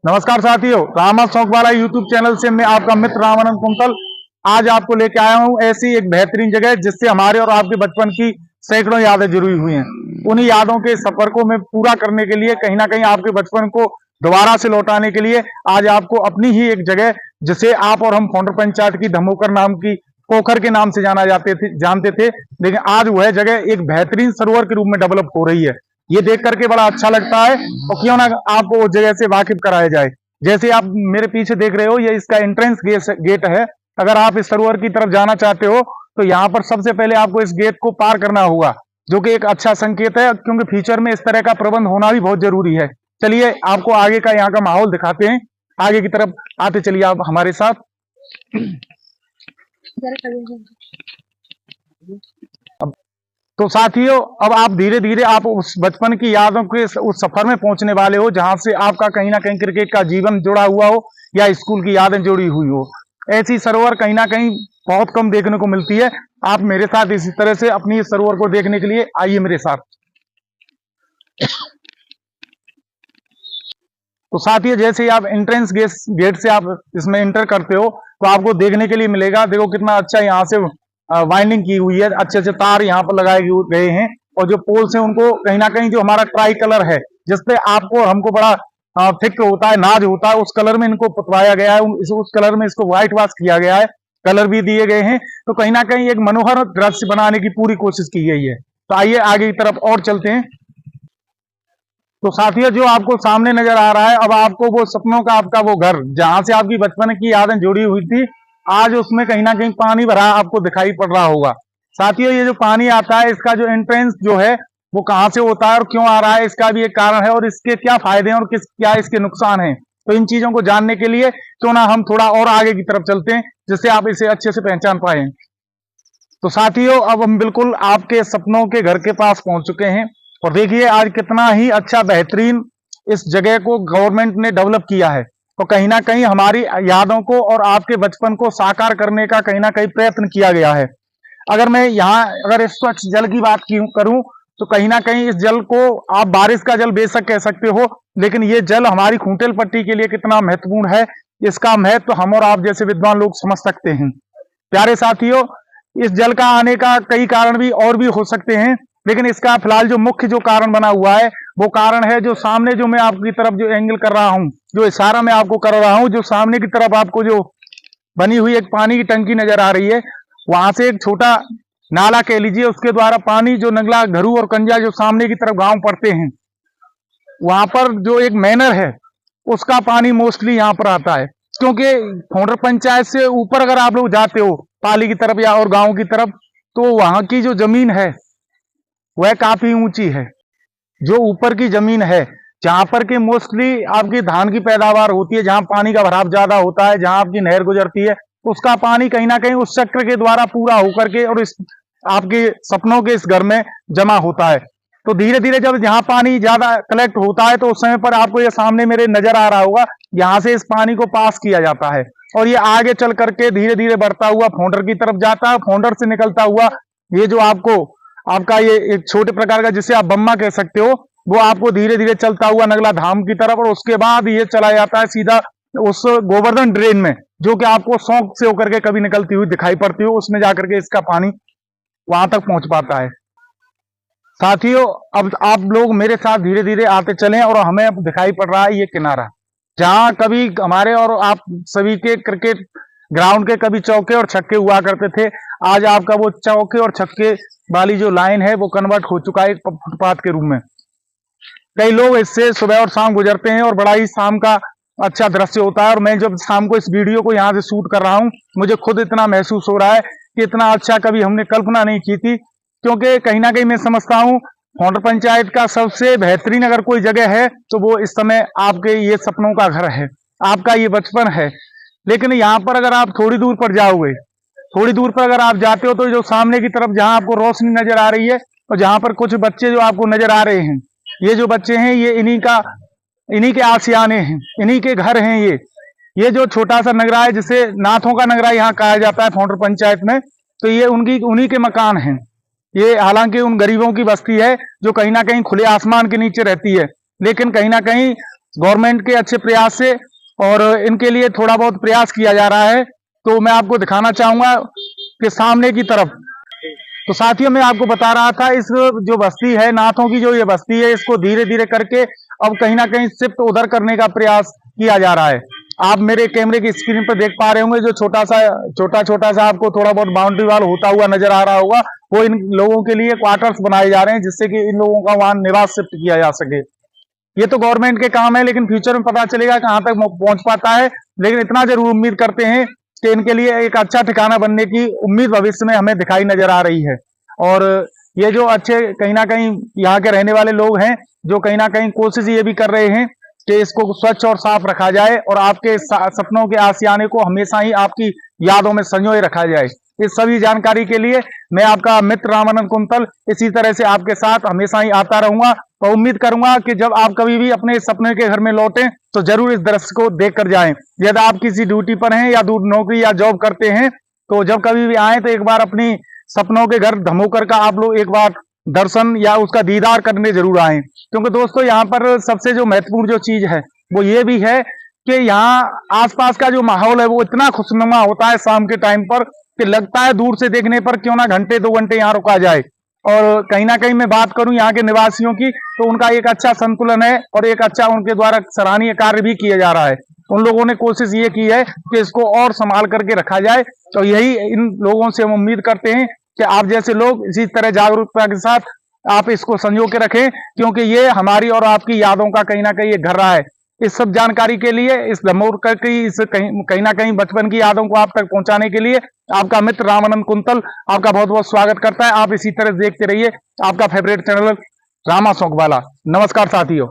नमस्कार साथियों, रामा शौक वाला यूट्यूब चैनल से मैं आपका मित्र रामानंद कुंतल आज आपको लेके आया हूं ऐसी एक बेहतरीन जगह जिससे हमारे और आपके बचपन की सैकड़ों यादें जुड़ी हुई हैं। उन्हीं यादों के सफर को मैं पूरा करने के लिए कहीं ना कहीं आपके बचपन को दोबारा से लौटाने के लिए आज आपको अपनी ही एक जगह जिसे आप और हम फोंडर पंचायत की धमोकर नाम की पोखर के नाम से जानते थे, लेकिन आज वह जगह एक बेहतरीन सरोवर के रूप में डेवलप हो रही है। ये देख करके बड़ा अच्छा लगता है और क्यों ना आपको उस जगह से वाकिफ कराया जाए। जैसे आप मेरे पीछे देख रहे हो, ये इसका एंट्रेंस गेट है। अगर आप इस सरोवर की तरफ जाना चाहते हो तो यहाँ पर सबसे पहले आपको इस गेट को पार करना होगा, जो कि एक अच्छा संकेत है, क्योंकि फ्यूचर में इस तरह का प्रबंध होना भी बहुत जरूरी है। चलिए आपको आगे का यहाँ का माहौल दिखाते हैं। आगे की तरफ आते चलिए आप हमारे साथ। तो साथियों, अब आप धीरे धीरे आप उस बचपन की यादों के उस सफर में पहुंचने वाले हो जहां से आपका कहीं ना कहीं क्रिकेट का जीवन जुड़ा हुआ हो या स्कूल की यादें जुड़ी हुई हो। ऐसी सरोवर कहीं ना कहीं बहुत कम देखने को मिलती है। आप मेरे साथ इसी तरह से अपनी सरोवर को देखने के लिए आइए मेरे साथ। तो साथियों, जैसे ही आप एंट्रेंस गेट से आप इसमें एंटर करते हो तो आपको देखने के लिए मिलेगा, देखो कितना अच्छा यहाँ से वाइंडिंग की हुई है, अच्छे अच्छे तार यहाँ पर लगाए गए हैं और जो पोल्स हैं उनको कहीं ना कहीं जो हमारा ट्राई कलर है जिसपे आपको हमको बड़ा थिक होता है, नाज होता है, उस कलर में इनको पुतवाया गया है। उस कलर में इसको व्हाइट वॉश किया गया है, कलर भी दिए गए हैं। तो कहीं ना कहीं एक मनोहर दृश्य बनाने की पूरी कोशिश की गई है। तो आइए आगे की तरफ और चलते हैं। तो साथियों, जो आपको सामने नजर आ रहा है, अब आपको वो सपनों का आपका वो घर जहां से आपकी बचपन की यादें जुड़ी हुई थी, आज उसमें कहीं ना कहीं पानी भरा आपको दिखाई पड़ रहा होगा। साथियों, ये जो पानी आता है इसका जो एंट्रेंस जो है वो कहां से होता है और क्यों आ रहा है, इसका भी एक कारण है और इसके क्या फायदे हैं और क्या इसके नुकसान हैं। तो इन चीजों को जानने के लिए क्यों ना हम थोड़ा और आगे की तरफ चलते हैं जिससे आप इसे अच्छे से पहचान पाए। तो साथियों, अब हम बिल्कुल आपके सपनों के घर के पास पहुंच चुके हैं और देखिए आज कितना ही अच्छा बेहतरीन इस जगह को गवर्नमेंट ने डेवलप किया है। तो कहीं ना कहीं हमारी यादों को और आपके बचपन को साकार करने का कहीं ना कहीं प्रयत्न किया गया है। अगर मैं यहाँ अगर इस स्वच्छ जल की बात करूं तो कहीं ना कहीं इस जल को आप बारिश का जल बेशक कह सकते हो, लेकिन ये जल हमारी खूंटेल पट्टी के लिए कितना महत्वपूर्ण है, इसका महत्व हम और आप जैसे विद्वान लोग समझ सकते हैं। प्यारे साथियों, इस जल का आने का कई कारण भी और भी हो सकते हैं, लेकिन इसका फिलहाल जो मुख्य जो कारण बना हुआ है वो कारण है जो सामने जो मैं आपकी तरफ जो एंगल कर रहा हूं, जो इशारा मैं आपको कर रहा हूं, जो सामने की तरफ आपको जो बनी हुई एक पानी की टंकी नजर आ रही है, वहां से एक छोटा नाला कह लीजिए, उसके द्वारा पानी जो नगला घरू और कंजा जो सामने की तरफ गांव पड़ते हैं, वहां पर जो एक मैनर है उसका पानी मोस्टली यहाँ पर आता है। क्योंकि फोंडर पंचायत से ऊपर अगर आप लोग जाते हो पाली की तरफ या और गांव की तरफ, तो वहां की जो जमीन है वह काफी ऊंची है। जो ऊपर की जमीन है जहां पर के मोस्टली आपकी धान की पैदावार होती है, जहां पानी का भराव ज्यादा होता है, जहां आपकी नहर गुजरती है, उसका पानी कहीं ना कहीं उस चक्र के द्वारा पूरा होकर के और इस आपके सपनों के इस घर में जमा होता है। तो धीरे धीरे जब यहाँ पानी ज्यादा कलेक्ट होता है तो उस समय पर आपको ये सामने मेरे नजर आ रहा होगा, यहाँ से इस पानी को पास किया जाता है और ये आगे चल करके धीरे धीरे बढ़ता हुआ फोंडर की तरफ जाता है। फोंडर से निकलता हुआ ये जो आपका ये एक छोटे प्रकार का जिसे आप बम्मा कह सकते हो, वो आपको धीरे धीरे चलता हुआ नगला धाम की तरफ और उसके बाद ये चला जाता है सीधा उस गोवर्धन ड्रेन में, जो कि आपको सौंक से होकर के कभी निकलती हुई दिखाई पड़ती हो, उसमें जाकर के इसका पानी वहां तक पहुंच पाता है। साथियों, अब आप लोग मेरे साथ धीरे धीरे आते चलें और हमें अब दिखाई पड़ रहा है ये किनारा, जहां कभी हमारे और आप सभी के क्रिकेट ग्राउंड के कभी चौके और छक्के हुआ करते थे। आज आपका वो चौके और छक्के वाली जो लाइन है वो कन्वर्ट हो चुका है एक फुटपाथ के रूप में। कई लोग इससे सुबह और शाम गुजरते हैं और बड़ा ही शाम का अच्छा दृश्य होता है। और मैं जब शाम को इस वीडियो को यहाँ से शूट कर रहा हूँ, मुझे खुद इतना महसूस हो रहा है कि इतना अच्छा कभी हमने कल्पना नहीं की थी। क्योंकि कहीं ना कहीं मैं समझता हूँ फोंडर पंचायत का सबसे बेहतरीन अगर कोई जगह है तो वो इस समय आपके ये सपनों का घर है, आपका ये बचपन है। लेकिन यहाँ पर अगर आप थोड़ी दूर पर जाओगे, थोड़ी दूर पर अगर आप जाते हो, तो जो सामने की तरफ जहां आपको रोशनी नजर आ रही है और जहां पर कुछ बच्चे जो आपको नजर आ रहे हैं, ये जो बच्चे हैं ये इन्हीं के आशियाने हैं, इन्हीं के घर हैं। ये जो छोटा सा नगरा है जिसे नाथों का नगरा यहाँ कहा जाता है फोंडर पंचायत में, तो ये उन्हीं के मकान हैं। ये हालांकि उन गरीबों की बस्ती है जो कहीं ना कहीं खुले आसमान के नीचे रहती है, लेकिन कहीं ना कहीं गवर्नमेंट के अच्छे प्रयास से और इनके लिए थोड़ा बहुत प्रयास किया जा रहा है। तो मैं आपको दिखाना चाहूंगा कि सामने की तरफ, तो साथियों मैं आपको बता रहा था इस जो बस्ती है नाथों की, जो ये बस्ती है, इसको धीरे धीरे करके अब कहीं ना कहीं शिफ्ट उधर करने का प्रयास किया जा रहा है। आप मेरे कैमरे की स्क्रीन पर देख पा रहे होंगे जो छोटा सा आपको थोड़ा बहुत बाउंड्री वाल होता हुआ नजर आ रहा होगा, वो इन लोगों के लिए क्वार्टर्स बनाए जा रहे हैं जिससे कि इन लोगों का वहां निवास शिफ्ट किया जा सके। ये तो गवर्नमेंट के काम है, लेकिन फ्यूचर में पता चलेगा कहां तक पहुंच पाता है। लेकिन इतना जरूर उम्मीद करते हैं कि इनके लिए एक अच्छा ठिकाना बनने की उम्मीद भविष्य में हमें दिखाई नजर आ रही है। और ये जो अच्छे कहीं ना कहीं यहाँ के रहने वाले लोग हैं, जो कहीं ना कहीं कोशिश ये भी कर रहे हैं कि इसको स्वच्छ और साफ रखा जाए और आपके सपनों के आशियाने को हमेशा ही आपकी यादों में संजोए रखा जाए। इस सभी जानकारी के लिए मैं आपका मित्र रामानंद कुंतल इसी तरह से आपके साथ हमेशा ही आता रहूंगा। तो उम्मीद करूंगा कि जब आप कभी भी अपने सपने के घर में लौटें तो जरूर इस दृश्य को देख कर जाएं। यदि आप किसी ड्यूटी पर हैं या दूर नौकरी या जॉब करते हैं तो जब कभी भी आए तो एक बार अपनी सपनों के घर धमोकर का आप लोग एक बार दर्शन या उसका दीदार करने जरूर आए। क्योंकि दोस्तों यहाँ पर सबसे जो महत्वपूर्ण जो चीज है वो ये भी है कि यहाँ आसपास का जो माहौल है वो इतना खुशनुमा होता है शाम के टाइम पर कि लगता है दूर से देखने पर क्यों ना घंटे 2 घंटे यहाँ रुका जाए। और कहीं ना कहीं मैं बात करूं यहाँ के निवासियों की तो उनका एक अच्छा संतुलन है और एक अच्छा उनके द्वारा सराहनीय कार्य भी किया जा रहा है। उन लोगों ने कोशिश ये की है कि इसको और संभाल करके रखा जाए। तो यही इन लोगों से हम उम्मीद करते हैं कि आप जैसे लोग इसी तरह जागरूकता के साथ आप इसको संजो के रखें, क्योंकि ये हमारी और आपकी यादों का कहीं ना कहीं एक घर रहा है। इस सब जानकारी के लिए, इस धमोकर की इस कहीं ना कहीं बचपन की यादों को आप तक पहुंचाने के लिए आपका मित्र रामानंद कुंतल आपका बहुत बहुत स्वागत करता है। आप इसी तरह देखते रहिए आपका फेवरेट चैनल रामा शौक वाला। नमस्कार साथियों।